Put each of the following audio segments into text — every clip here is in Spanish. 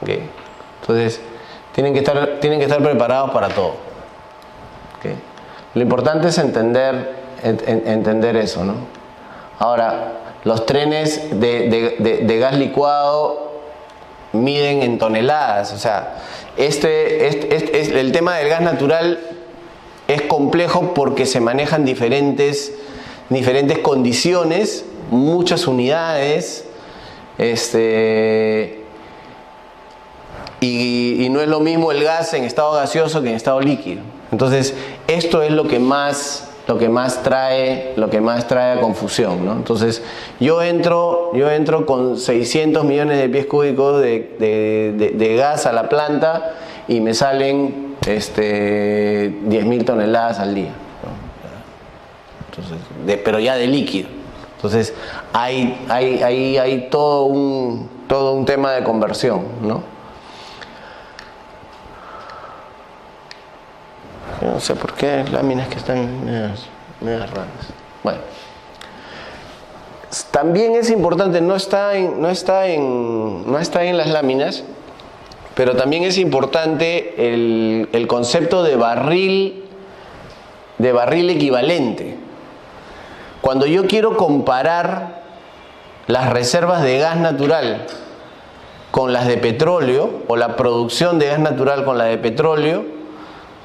¿Okay? Entonces, tienen que estar preparados para todo. ¿Okay? Lo importante es entender eso, ¿no? Ahora, los trenes de gas licuado miden en toneladas. O sea, el tema del gas natural es complejo porque se manejan diferentes condiciones, muchas unidades, y no es lo mismo el gas en estado gaseoso que en estado líquido. Entonces, esto es lo que más trae a confusión, ¿no? Entonces, yo entro con 600 millones de pies cúbicos de gas a la planta y me salen 10.000 toneladas al día, ¿no? Entonces, pero ya de líquido. Entonces, hay todo un tema de conversión, ¿no? Yo no sé por qué láminas que están medias raras. Bueno, también es importante, no está en las láminas, pero también es importante el concepto de barril equivalente. Cuando yo quiero comparar las reservas de gas natural con las de petróleo, o la producción de gas natural con la de petróleo,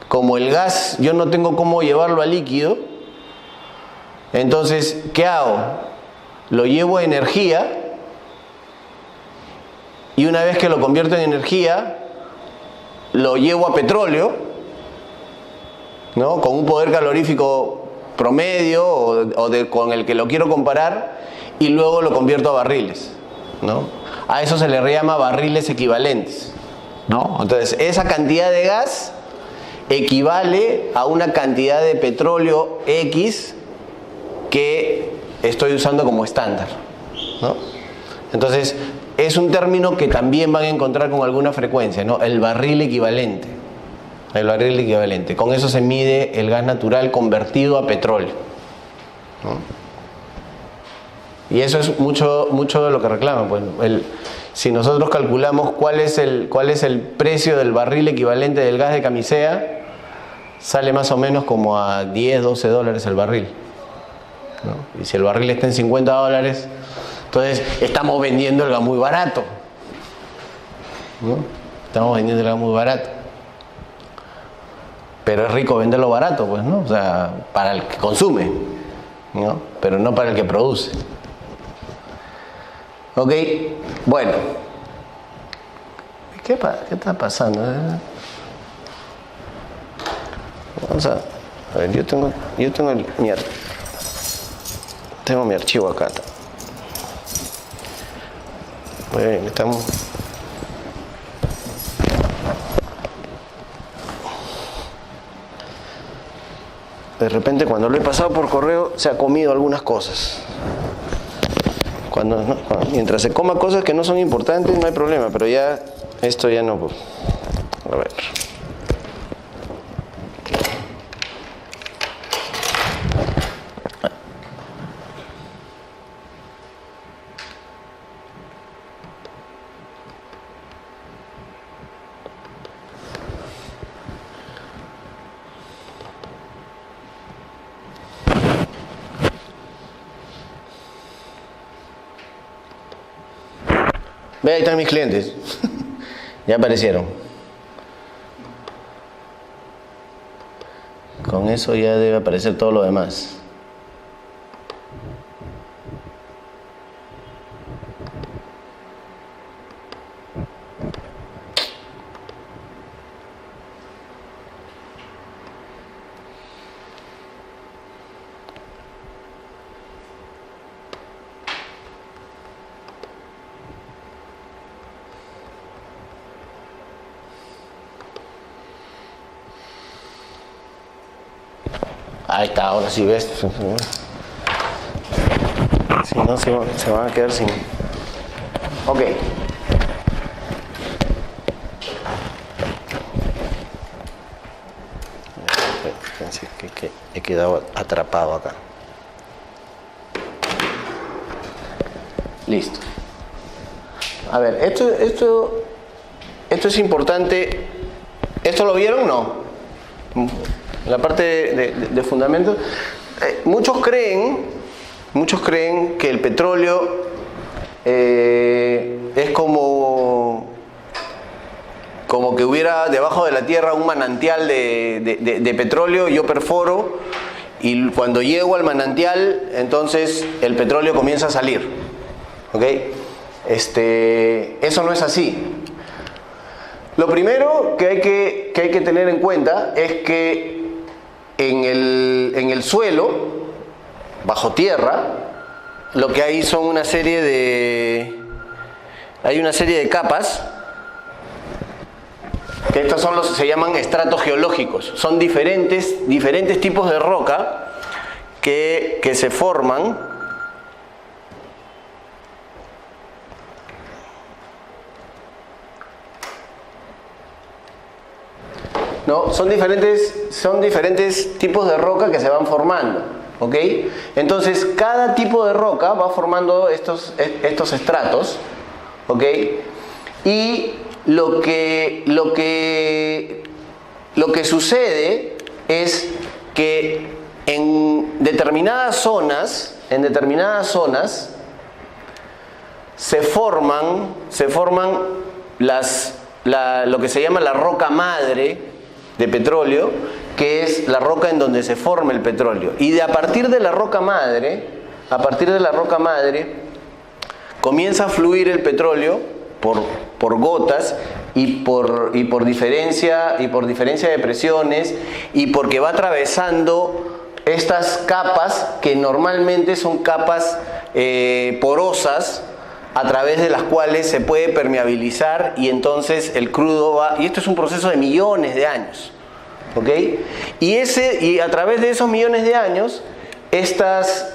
como el gas yo no tengo cómo llevarlo a líquido, entonces, ¿qué hago? Lo llevo a energía, y una vez que lo convierto en energía, lo llevo a petróleo, ¿no? Con un poder calorífico promedio con el que lo quiero comparar, y luego lo convierto a barriles, ¿no? A eso se le llama barriles equivalentes, ¿no? Entonces, esa cantidad de gas equivale a una cantidad de petróleo X que estoy usando como estándar, ¿no? Entonces, es un término que también van a encontrar con alguna frecuencia, ¿no? El barril equivalente. El barril equivalente. Con eso se mide el gas natural convertido a petróleo, ¿no? Y eso es mucho de lo que reclaman. Pues, si nosotros calculamos cuál es el precio del barril equivalente del gas de camisea, sale más o menos como a 10, 12 dólares el barril, ¿no? Y si el barril está en 50 dólares, entonces estamos vendiendo el gas muy barato, ¿no? Estamos vendiendo el gas muy barato. Pero es rico venderlo barato, pues, ¿no? O sea, para el que consume, ¿no? Pero no para el que produce. Ok, bueno. ¿Qué está pasando? Vamos a ver, yo tengo mi archivo acá. Muy bien, estamos. De repente, cuando lo he pasado por correo, se ha comido algunas cosas. Mientras se coma cosas que no son importantes, no hay problema, pero ya esto ya no. A ver. Ve, ahí están mis clientes. Ya aparecieron. Con eso ya debe aparecer todo lo demás. Ahí está, ahora sí ves. Si no, se van a quedar sin. Ok. Pensé que he quedado atrapado acá. Listo. A ver, esto esto es importante. ¿Esto lo vieron? No. La parte de fundamentos. Muchos creen que el petróleo es como que hubiera debajo de la tierra un manantial de petróleo. Yo perforo y cuando llego al manantial, entonces el petróleo comienza a salir. ¿Ok? Eso no es así. Lo primero que hay que tener en cuenta es que en el suelo, bajo tierra, lo que hay son una serie de capas, que estos son se llaman estratos geológicos. Son diferentes tipos de roca que se forman. ¿No? Son diferentes tipos de roca que se van formando, ¿ok? Entonces, cada tipo de roca va formando estos estratos, ¿ok? Y lo que sucede es que en determinadas zonas se forman lo que se llama la roca madre de petróleo, que es la roca en donde se forma el petróleo. Y a partir de la roca madre, comienza a fluir el petróleo por gotas y por diferencia de presiones, y porque va atravesando estas capas que normalmente son capas porosas, a través de las cuales se puede permeabilizar, y entonces el crudo va, y esto es un proceso de millones de años, ¿ok? Y a través de esos millones de años, estas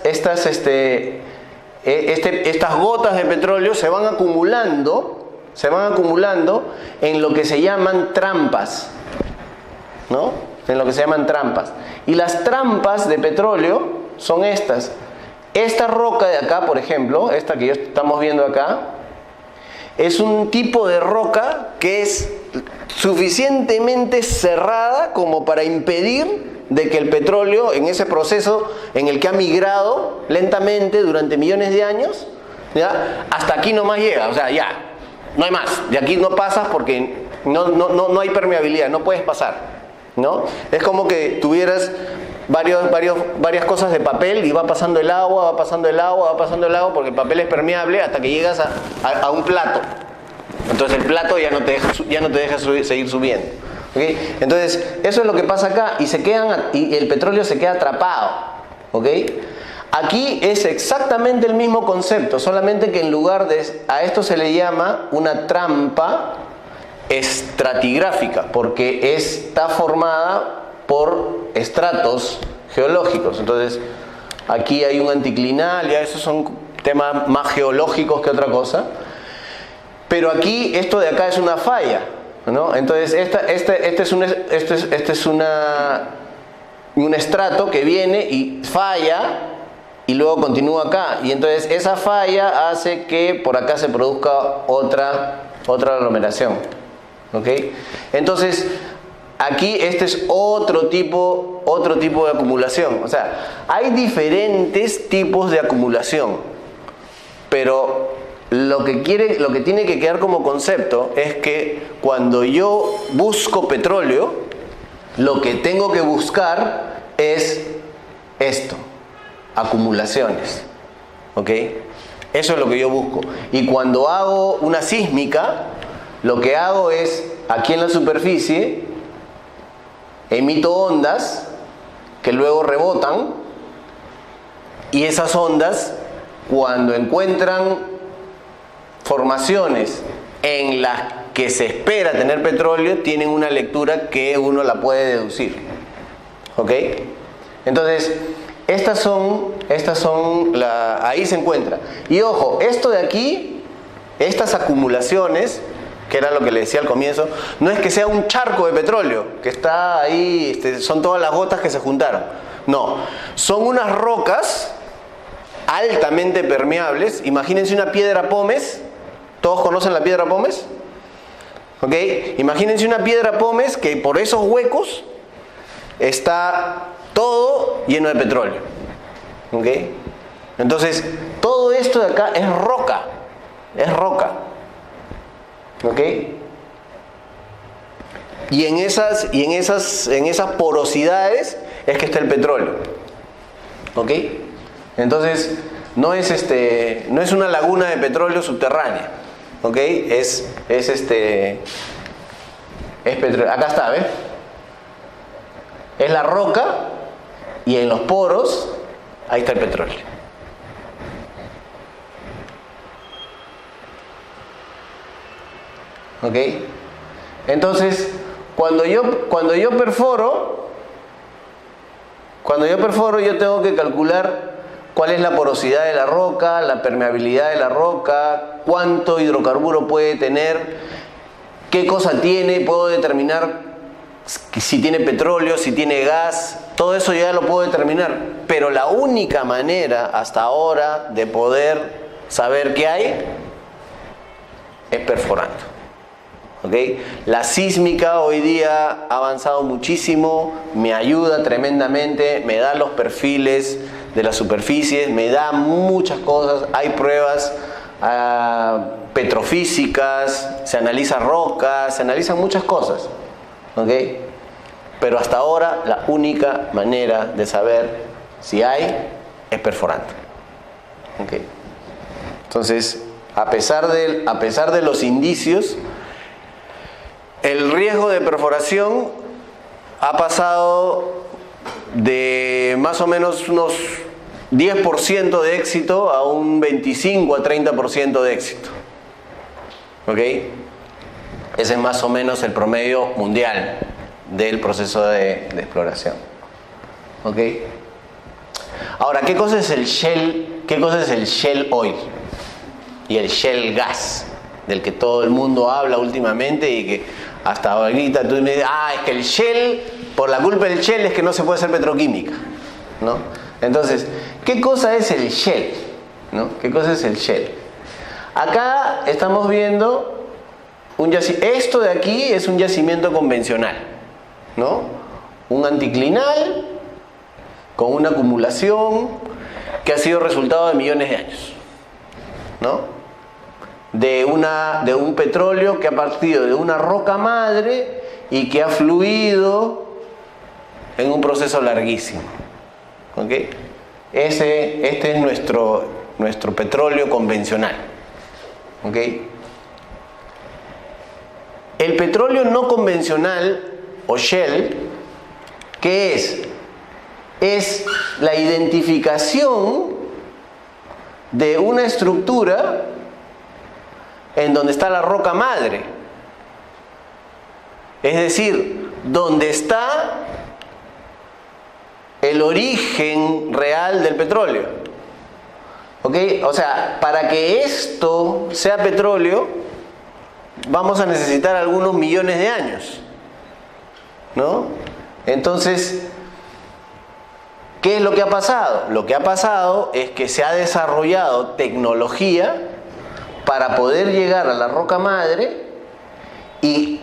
gotas de petróleo se van acumulando en lo que se llaman trampas, ¿no? En lo que se llaman trampas. Y las trampas de petróleo son estas. Esta roca de acá, por ejemplo, esta que estamos viendo acá, es un tipo de roca que es suficientemente cerrada como para impedir de que el petróleo, en ese proceso en el que ha migrado lentamente durante millones de años, ¿ya? Hasta aquí nomás llega, o sea, ya, no hay más, de aquí no pasas porque no hay permeabilidad, no puedes pasar, ¿no? Es como que tuvieras varias cosas de papel y va pasando el agua, porque el papel es permeable hasta que llegas a un plato. Entonces el plato ya no te deja seguir subiendo. ¿Okay? Entonces eso es lo que pasa acá, y el petróleo se queda atrapado. ¿Okay? Aquí es exactamente el mismo concepto, solamente que en lugar a esto se le llama una trampa estratigráfica, porque está formada por estratos geológicos. Entonces aquí hay un anticlinal, ya esos son temas más geológicos que otra cosa, pero aquí esto de acá es una falla, ¿no? Entonces este es un estrato que viene y falla y luego continúa acá, y entonces esa falla hace que por acá se produzca otra aglomeración, ¿ok? Entonces aquí este es otro tipo de acumulación. O sea, hay diferentes tipos de acumulación, pero lo que tiene que quedar como concepto es que cuando yo busco petróleo, lo que tengo que buscar es esto, acumulaciones, ¿ok? Eso es lo que yo busco. Y cuando hago una sísmica, lo que hago es, aquí en la superficie, emito ondas que luego rebotan, y esas ondas, cuando encuentran formaciones en las que se espera tener petróleo, tienen una lectura que uno la puede deducir. ¿Ok? Entonces, ahí se encuentra. Y ojo, esto de aquí, estas acumulaciones, que era lo que le decía al comienzo, no es que sea un charco de petróleo que está ahí, son todas las gotas que se juntaron. No, son unas rocas altamente permeables. Imagínense una piedra pómez. ¿Todos conocen la piedra pómez? ¿Ok? Imagínense una piedra pómez que por esos huecos está todo lleno de petróleo. ¿Ok? Entonces, todo esto de acá es roca. Es roca. ¿Ok? Y en esas porosidades es que está el petróleo. ¿Ok? Entonces, no es una laguna de petróleo subterránea. ¿Ok? Es petróleo. Acá está, ¿ves? Es la roca y en los poros ahí está el petróleo. ¿Ok? Entonces, cuando yo perforo, yo tengo que calcular cuál es la porosidad de la roca, la permeabilidad de la roca, cuánto hidrocarburo puede tener, qué cosa tiene, puedo determinar si tiene petróleo, si tiene gas, todo eso ya lo puedo determinar. Pero la única manera hasta ahora de poder saber qué hay es perforando. ¿Okay? La sísmica hoy día ha avanzado muchísimo, me ayuda tremendamente, me da los perfiles de las superficies, me da muchas cosas, hay pruebas petrofísicas, se analiza rocas, se analizan muchas cosas. ¿Okay? Pero hasta ahora la única manera de saber si hay es perforando. ¿Okay? Entonces, a pesar de los indicios, el riesgo de perforación ha pasado de más o menos unos 10% de éxito a un 25 a 30% de éxito. ¿Ok? Ese es más o menos el promedio mundial del proceso de exploración. ¿Ok? Ahora, ¿qué cosa es el shale? ¿Qué cosa es el shale oil? Y el shale gas, del que todo el mundo habla últimamente y que hasta ahorita tú me dices, es que el shale, por la culpa del shale es que no se puede hacer petroquímica, ¿no? Entonces, ¿qué cosa es el shale? ¿No? ¿Qué cosa es el shale? Acá estamos viendo esto de aquí es un yacimiento convencional, ¿no? Un anticlinal con una acumulación que ha sido resultado de millones de años, ¿no? De un petróleo que ha partido de una roca madre y que ha fluido en un proceso larguísimo. ¿Ok? Este es nuestro petróleo convencional. ¿Ok? El petróleo no convencional o shale, ¿qué es? Es la identificación de una estructura en donde está la roca madre, es decir, donde está el origen real del petróleo. ¿Ok? O sea, para que esto sea petróleo vamos a necesitar algunos millones de años, ¿no? Entonces, ¿qué es lo que ha pasado? Lo que ha pasado es que se ha desarrollado tecnología para poder llegar a la roca madre y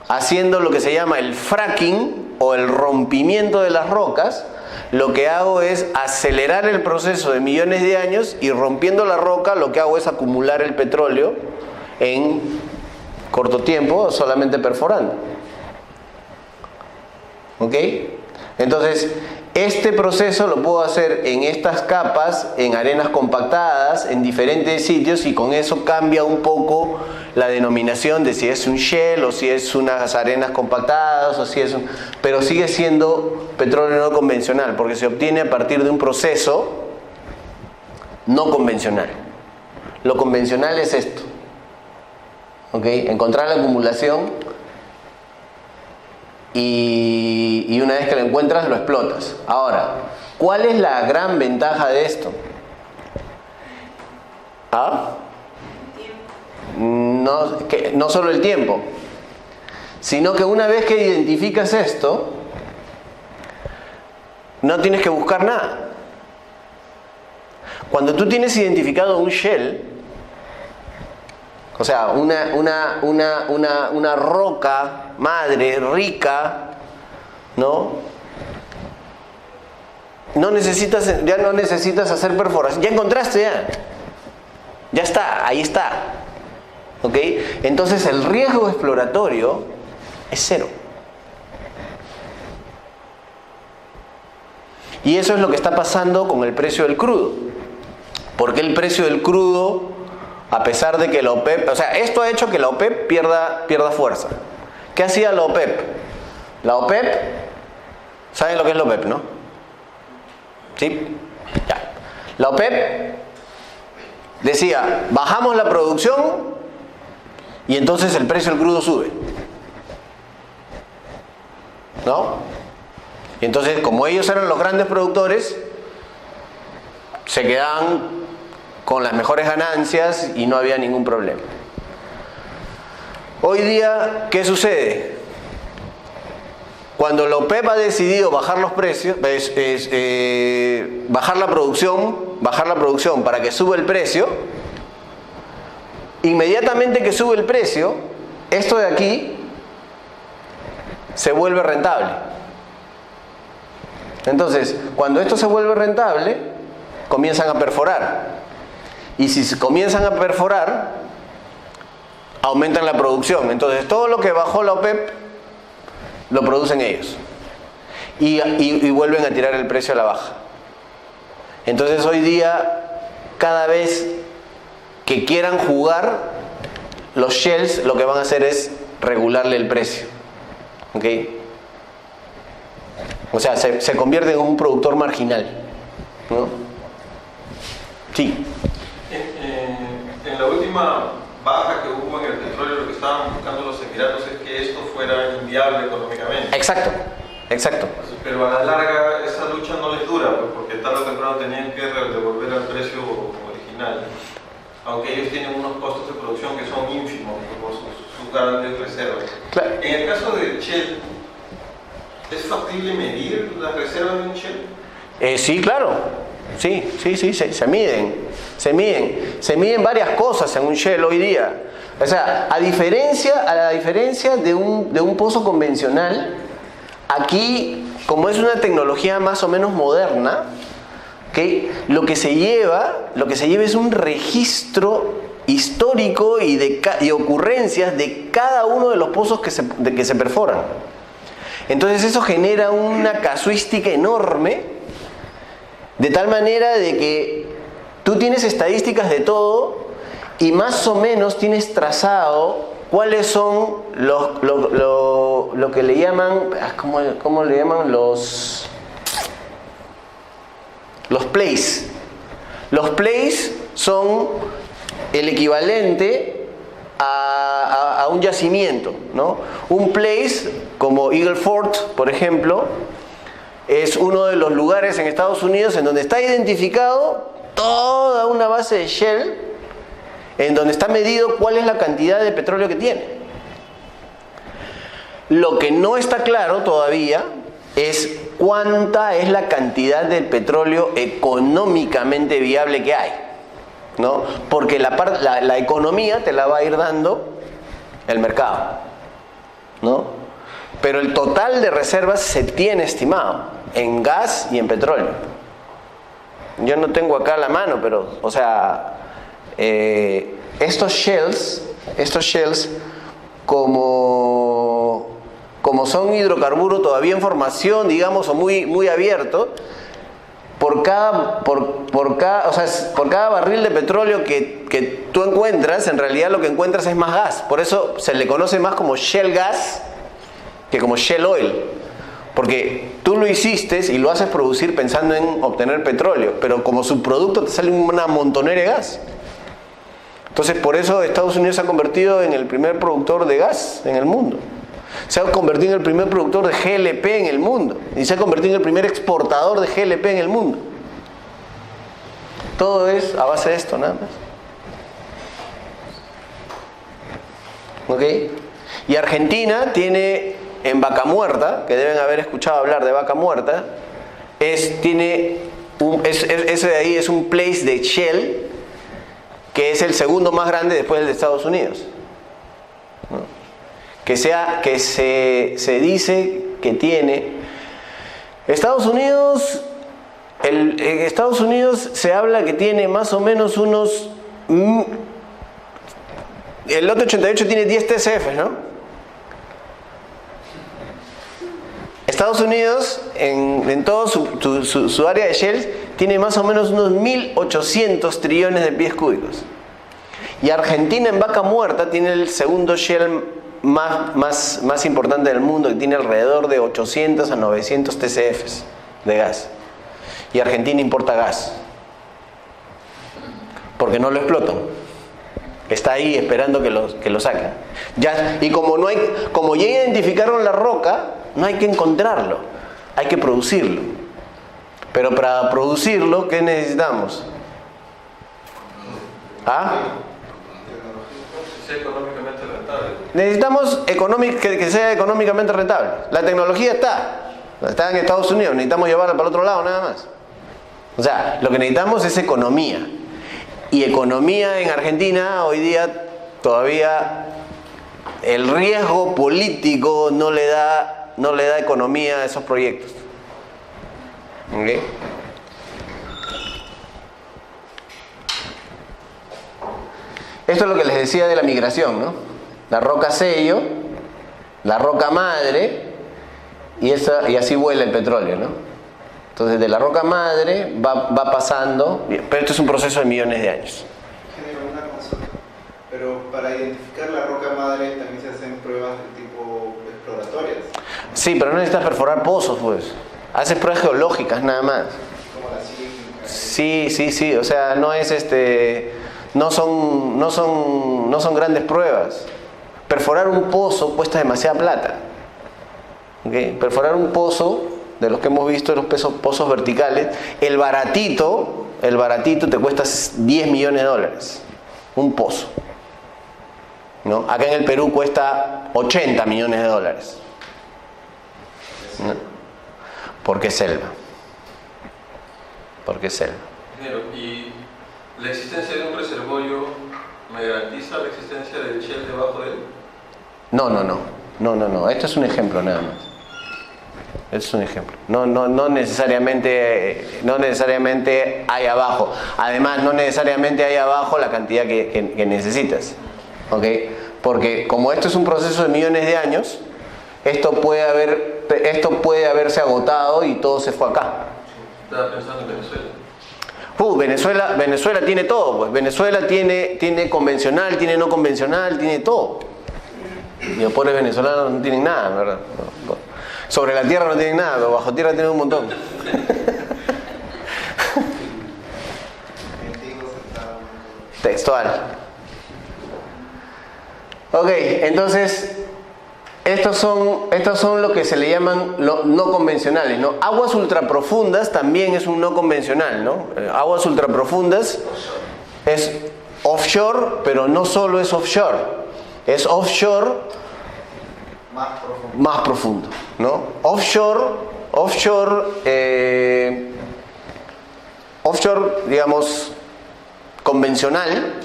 haciendo lo que se llama el fracking o el rompimiento de las rocas, lo que hago es acelerar el proceso de millones de años y rompiendo la roca lo que hago es acumular el petróleo en corto tiempo solamente perforando. ¿Ok? Entonces, este proceso lo puedo hacer en estas capas, en arenas compactadas, en diferentes sitios y con eso cambia un poco la denominación de si es un shale o si es unas arenas compactadas o si es pero sigue siendo petróleo no convencional porque se obtiene a partir de un proceso no convencional. Lo convencional es esto. ¿Ok? Encontrar la acumulación y una vez que lo encuentras lo explotas. Ahora, ¿cuál es la gran ventaja de esto? No solo el tiempo, sino que una vez que identificas esto, no tienes que buscar nada. Cuando tú tienes identificado un shale, O sea, una roca madre rica, ¿no? Ya no necesitas hacer perforación. Ya encontraste, ya. Ya está, ahí está. ¿Ok? Entonces el riesgo exploratorio es cero. Y eso es lo que está pasando con el precio del crudo. Porque el precio del crudo, a pesar de que la OPEP, o sea, esto ha hecho que la OPEP pierda fuerza. ¿Qué hacía la OPEP? La OPEP, ¿saben lo que es la OPEP, no? ¿Sí? Ya. La OPEP decía, bajamos la producción y entonces el precio del crudo sube, ¿no? Y entonces, como ellos eran los grandes productores, se quedaban con las mejores ganancias y no había ningún problema. Hoy día, ¿qué sucede? Cuando la OPEP ha decidido bajar los precios, bajar la producción para que suba el precio, inmediatamente que sube el precio, esto de aquí se vuelve rentable. Entonces, cuando esto se vuelve rentable, comienzan a perforar. Y si comienzan a perforar, aumentan la producción. Entonces, todo lo que bajó la OPEP lo producen ellos. Y vuelven a tirar el precio a la baja. Entonces, hoy día, cada vez que quieran jugar, los shells lo que van a hacer es regularle el precio. ¿Ok? O sea, se convierte en un productor marginal, ¿no? Sí. En la última baja que hubo en el petróleo, lo que estaban buscando los Emiratos es que esto fuera inviable económicamente. Exacto. Pero a la larga esa lucha no les dura, pues, porque tarde o temprano tenían que devolver al precio original. Aunque ellos tienen unos costos de producción que son ínfimos por sus grandes reservas. Claro. En el caso de Shell, ¿es factible medir las reservas de un Shell? Sí, claro. Sí, se miden. Se miden varias cosas en un Shell hoy día. O sea, a la diferencia de un pozo convencional, aquí, como es una tecnología más o menos moderna, ¿okay? Lo que se lleva es un registro histórico y ocurrencias de cada uno de los pozos que se perforan. Entonces eso genera una casuística enorme, de tal manera de que tú tienes estadísticas de todo y más o menos tienes trazado cuáles son lo que le llaman, ¿cómo le llaman? Los plays. Los plays son el equivalente a un yacimiento, ¿no? Un place como Eagle Ford, por ejemplo, es uno de los lugares en Estados Unidos en donde está identificado toda una base de Shell, en donde está medido cuál es la cantidad de petróleo que tiene. Lo que no está claro todavía es cuánta es la cantidad del petróleo económicamente viable que hay, ¿no? Porque la economía te la va a ir dando el mercado, ¿no? Pero el total de reservas se tiene estimado en gas y en petróleo. Yo no tengo acá la mano, pero, o sea, estos shells, como son hidrocarburos todavía en formación, digamos, o muy abierto, por cada barril de petróleo que tú encuentras, en realidad lo que encuentras es más gas. Por eso se le conoce más como shell gas que como shell oil. Porque tú lo hiciste y lo haces producir pensando en obtener petróleo, pero como subproducto te sale una montonera de gas. Entonces, por eso Estados Unidos se ha convertido en el primer productor de gas en el mundo. Se ha convertido en el primer productor de GLP en el mundo. Y se ha convertido en el primer exportador de GLP en el mundo. Todo es a base de esto, nada más. ¿Ok? Y Argentina tiene en Vaca Muerta, que deben haber escuchado hablar de Vaca Muerta, ese de ahí es un place de Shell que es el segundo más grande después del de Estados Unidos, ¿no? Que se dice que tiene Estados Unidos. En Estados Unidos se habla que tiene más o menos unos... El lote 88 tiene 10 TCF, ¿no? Estados Unidos, en todo su área de shales, tiene más o menos unos 1.800 trillones de pies cúbicos. Y Argentina, en Vaca Muerta, tiene el segundo shale más importante del mundo, que tiene alrededor de 800 a 900 TCFs de gas. Y Argentina importa gas, porque no lo explotan. Está ahí esperando que lo saquen. Y como ya identificaron la roca, no hay que encontrarlo, hay que producirlo. Pero para producirlo, ¿qué necesitamos? ¿Ah? Que sea económicamente rentable. Necesitamos que sea económicamente rentable. La tecnología está en Estados Unidos, necesitamos llevarla para el otro lado nada más. O sea, lo que necesitamos es economía. Y economía en Argentina hoy día todavía el riesgo político no le da economía a esos proyectos. ¿Okay? Esto es lo que les decía de la migración, ¿no? La roca sello, la roca madre y así vuela el petróleo, ¿no? Entonces de la roca madre va pasando, pero esto es un proceso de millones de años. Genero una consulta, pero para identificar la roca madre también se hacen pruebas de tipo exploratorias. Sí, pero no necesitas perforar pozos, pues. Haces pruebas geológicas nada más. Como la sísmica. Sí, o sea, no son grandes pruebas. Perforar un pozo cuesta demasiada plata. ¿Okay? Perforar un pozo, de los que hemos visto, los pozos verticales, el baratito te cuesta 10 millones de dólares. Un pozo, ¿no? Acá en el Perú cuesta 80 millones de dólares. ¿No? Porque es selva. ¿Y la existencia de un reservorio me garantiza la existencia del shale debajo de él? No. Esto es un ejemplo nada más. Es un ejemplo. No necesariamente hay abajo. Además, no necesariamente hay abajo la cantidad que necesitas. ¿Ok? Porque como esto es un proceso de millones de años, esto puede haberse agotado y todo se fue acá. Estaba pensando en Venezuela. Venezuela tiene todo, pues. Venezuela tiene convencional, tiene no convencional, tiene todo. Y los pobres venezolanos no tienen nada, ¿verdad? No. Sobre la tierra no tienen nada, pero bajo tierra tienen un montón. Textual. Ok, entonces estos son lo que se le llaman no convencionales, ¿no? Aguas ultraprofundas también es un no convencional, ¿no? Aguas ultraprofundas es offshore, pero no solo es offshore, es offshore más profundo, ¿no? Offshore, digamos, convencional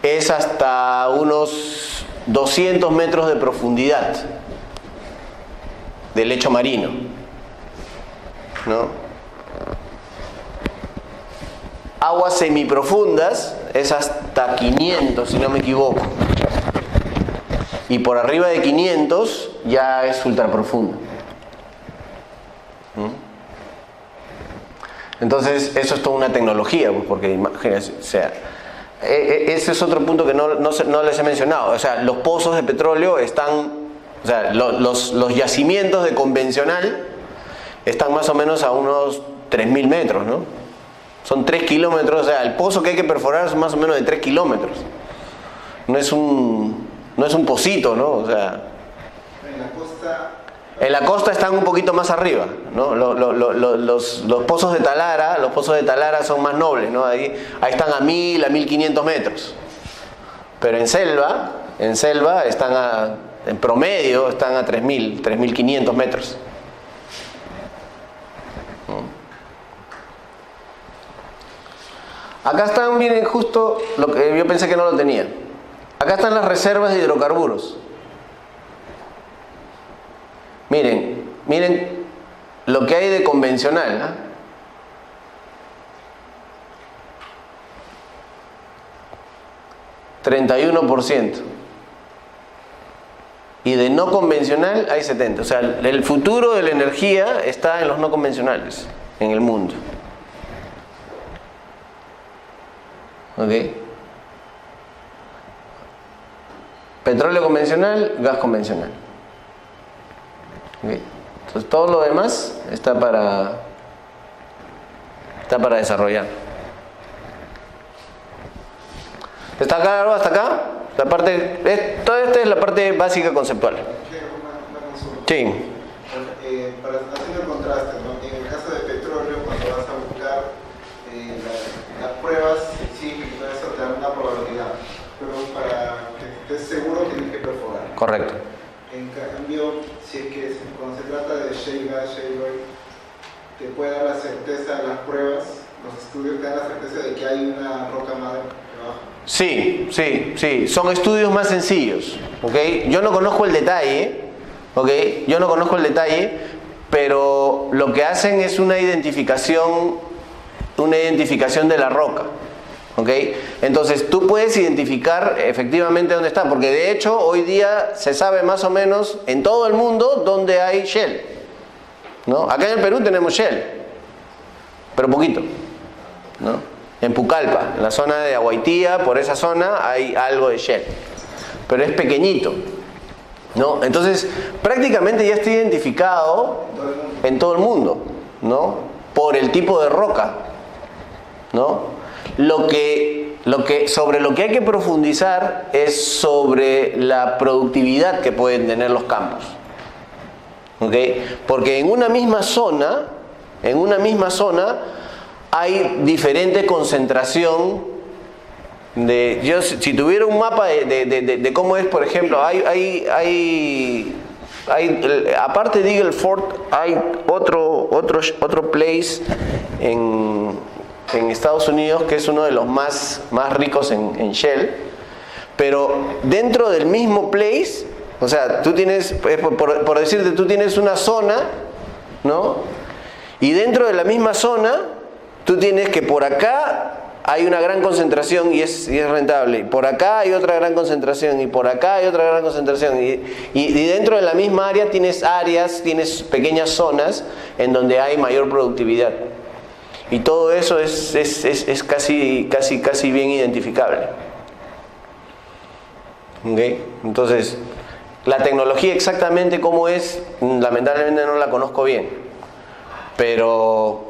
es hasta unos 200 metros de profundidad del lecho marino, ¿no? Aguas semiprofundas es hasta 500, si no me equivoco. Y por arriba de 500 ya es ultraprofundo. Entonces, eso es toda una tecnología, pues, porque imagínense, o sea, ese es otro punto que no les he mencionado. O sea, los pozos de petróleo están, o sea, los yacimientos de convencional están más o menos a unos 3.000 metros, ¿no? Son 3 kilómetros, o sea, el pozo que hay que perforar es más o menos de 3 kilómetros. No es un pocito, ¿no? O sea, en la costa están un poquito más arriba, ¿no? Los pozos de Talara son más nobles, ¿no? Ahí están a 1.000, a 1.500 metros. Pero en selva están en promedio están a 3.000, 3.500 metros. Acá están, miren, justo lo que yo pensé que no lo tenía. Acá están las reservas de hidrocarburos. Miren lo que hay de convencional, ¿no? 31%. Y de no convencional hay 70%. O sea, el futuro de la energía está en los no convencionales en el mundo. ¿Ok? Petróleo convencional, gas convencional. ¿Ok? Entonces todo lo demás está para desarrollar. ¿Está claro hasta acá? Toda esta es la parte básica conceptual. Una consulta. Sí. Para hacer el contraste, ¿no? En el caso de petróleo, cuando vas a buscar las pruebas científicas y todo eso, te dan una probabilidad. Pero para que estés seguro tienes que perforar. Correcto. En cambio, si es que cuando se trata de shale gas, shale oil, te puede dar la certeza, las pruebas, los estudios te dan la certeza de que hay una roca madre debajo. Sí, son estudios más sencillos, ¿ok? Yo no conozco el detalle, ¿ok? Pero lo que hacen es una identificación de la roca, ¿ok? Entonces tú puedes identificar efectivamente dónde está, porque de hecho hoy día se sabe más o menos en todo el mundo dónde hay shale, ¿no? Acá en el Perú tenemos shale, pero poquito, ¿no? En Pucallpa, en la zona de Aguaitía, por esa zona hay algo de shale, pero es pequeñito, ¿no? Entonces prácticamente ya está identificado en todo el mundo, ¿no? Por el tipo de roca, ¿no? Sobre lo que hay que profundizar es sobre la productividad que pueden tener los campos, ¿ok? Porque en una misma zona hay diferente concentración de... Si tuviera un mapa de cómo es, por ejemplo, aparte de Eagle Ford, hay otro place en Estados Unidos que es uno de los más ricos en shale, pero dentro del mismo place, o sea, tú tienes, por decirte, tú tienes una zona, ¿no? Y dentro de la misma zona tú tienes que por acá hay una gran concentración y es rentable, y por acá hay otra gran concentración, y por acá hay otra gran concentración, y dentro de la misma área tienes pequeñas zonas en donde hay mayor productividad, y todo eso es casi bien identificable. ¿Okay? Entonces, la tecnología exactamente cómo es, lamentablemente no la conozco bien, pero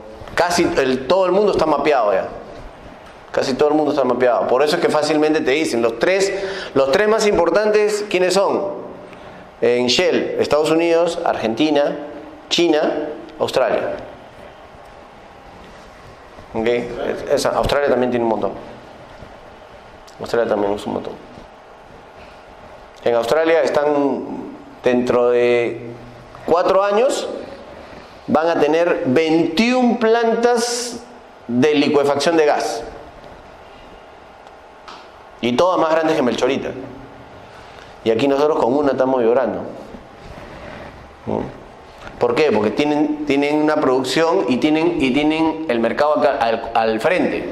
todo el mundo está mapeado ya. Casi todo el mundo está mapeado. Por eso es que fácilmente te dicen los tres más importantes, ¿quiénes son? En Shell, Estados Unidos, Argentina, China, Australia. ¿Okay? Australia también tiene un montón. Australia también es un montón. En Australia están dentro de 4 años. Van a tener 21 plantas de licuefacción de gas. Y todas más grandes que Melchorita. Y aquí nosotros con una estamos llorando. ¿Por qué? Porque tienen una producción y tienen el mercado acá al frente,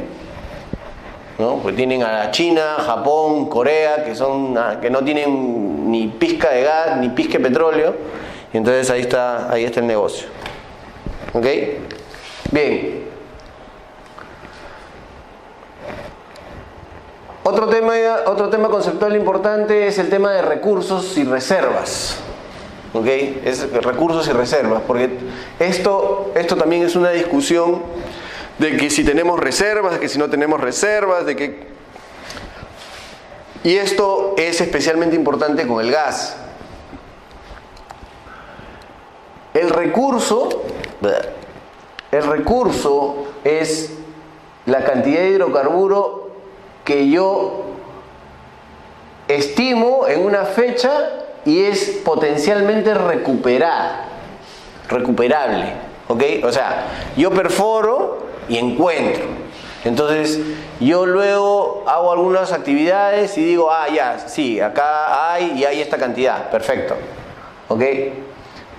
¿no? Pues tienen a China, Japón, Corea, que no tienen ni pizca de gas, ni pizca de petróleo. Y entonces ahí está el negocio. ¿Ok? Bien. Otro tema conceptual importante es el tema de recursos y reservas. ¿Ok? Es recursos y reservas, porque esto también es una discusión de que si tenemos reservas, de que si no tenemos reservas, y esto es especialmente importante con el gas. El recurso es la cantidad de hidrocarburo que yo estimo en una fecha y es potencialmente recuperable, ¿ok? O sea, yo perforo y encuentro. Entonces, yo luego hago algunas actividades y digo, ah, ya, sí, acá hay y hay esta cantidad, perfecto. ¿Ok?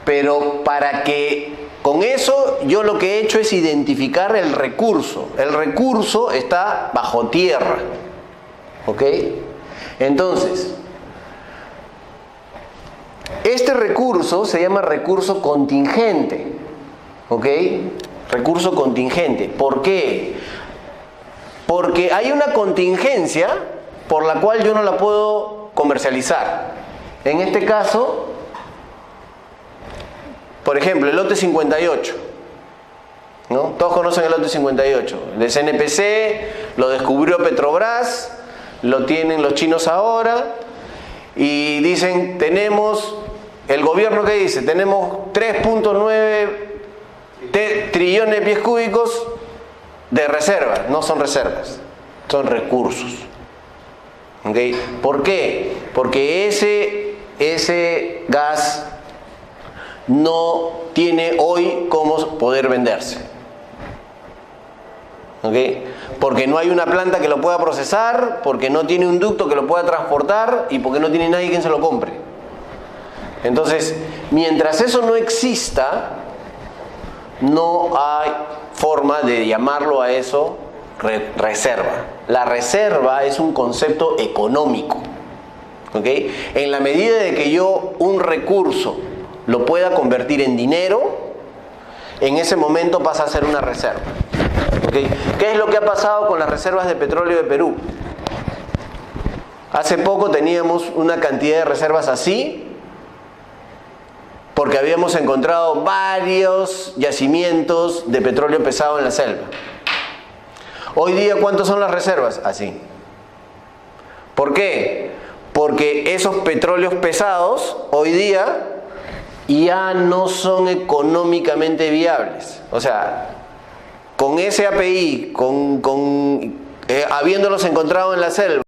Pero para que con eso yo lo que he hecho es identificar el recurso. El recurso está bajo tierra. ¿Ok? Entonces, este recurso se llama recurso contingente. ¿Ok? Recurso contingente. ¿Por qué? Porque hay una contingencia por la cual yo no la puedo comercializar. En este caso, por ejemplo, el lote 58. ¿No? Todos conocen el lote 58. De CNPC, lo descubrió Petrobras, lo tienen los chinos ahora, y dicen, tenemos, el gobierno que dice, tenemos 3.9 trillones de pies cúbicos de reservas. No son reservas, son recursos. ¿Okay? ¿Por qué? Porque ese gas no tiene hoy cómo poder venderse. ¿Okay? Porque no hay una planta que lo pueda procesar, porque no tiene un ducto que lo pueda transportar y porque no tiene nadie quien se lo compre. Entonces, mientras eso no exista, no hay forma de llamarlo a eso reserva. La reserva es un concepto económico. ¿Okay? En la medida de que yo un recurso lo pueda convertir en dinero, en ese momento pasa a ser una reserva. ¿Okay? ¿Qué es lo que ha pasado con las reservas de petróleo de Perú? Hace poco teníamos una cantidad de reservas así, porque habíamos encontrado varios yacimientos de petróleo pesado en la selva. Hoy día, ¿cuántas son las reservas? Así. ¿Por qué? Porque esos petróleos pesados hoy día ya no son económicamente viables. O sea, con ese API, habiéndolos encontrado en la selva,